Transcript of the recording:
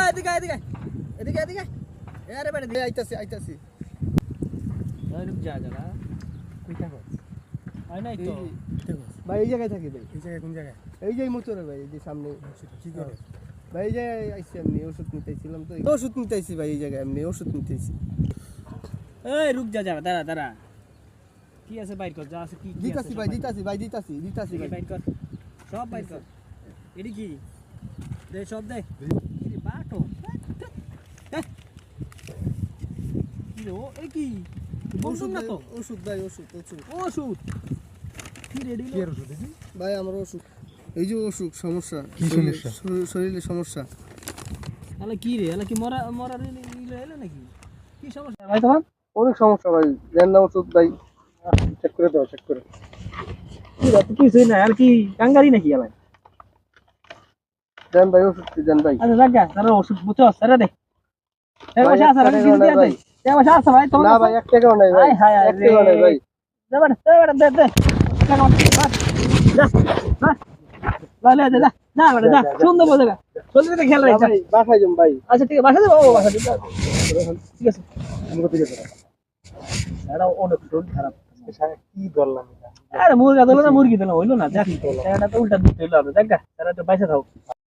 এদিকে এদিকে এদিকে এদিকে আরে বেটা আইতাছি আইতাছি রুক যা যা কই থাকো আই নাই তো ভাই এই জায়গায় থাকি ভাই এই জায়গায় কোন জায়গায় এই যে মোচরে ভাই এই যে সামনে কি করে ভাই এই যে আইছি আমি ওষুধ নিতেছিলাম তো ওষুধ নিতেছি ভাই এই জায়গায় আমি ওষুধ নিতেছি এই রুক যা যা দাঁড়া দাঁড়া কি আছে বাইর কর যা আছে কি দিতাছি ভাই দিতাছি ভাই বাইর কর সব বাইর কর এডি কি দে সব দে কি রে বাটো কি ও এ কি ওষুধ না তো ওষুধ ভাই ওষুধ ওষুধ কি রেডি কি ওষুধ দিদি ভাই আমার ওষুধ এই যে ওষুধ সমস্যা কি সমস্যা শরীরে সমস্যা আলা কি রে আলা কি মরা মরা এলো নাকি কি সমস্যা ভাই তোমার অনেক সমস্যা ভাই দেন না ওষুধ ভাই চেক করে দাও চেক করে কি রাত কিছুই না আর কি কাঙ্গারি নাকি আলা দেন ভাই ওষুধ দেন ভাই আচ্ছা লাগা তার ওষুধ বুঝছো সারা দে এই বসে আছে আমি দিন দিয়ে দেই এই বসে আছে ভাই তোমার না ভাই 1 টাকাও নাই ভাই হায় হায় 1 টাকাও নাই ভাই দে বেটা দে দে কেমন যা লালে দে না বেটা যা সুন্দর বলে গা জলদি খেয়াল রাখ ভাই বাসায় যাম ভাই আচ্ছা ঠিক আছে বাসায় যাও ও বাসায় যাও ঠিক আছে আমি কত দিতে পারবো এটা অনেক শরীর খারাপ কি বললাম আরে মুরগি দিল না হইলো না দেখ এটা তো উল্টা দিতে হইলো দেখ গা তারা তো পয়সা দাও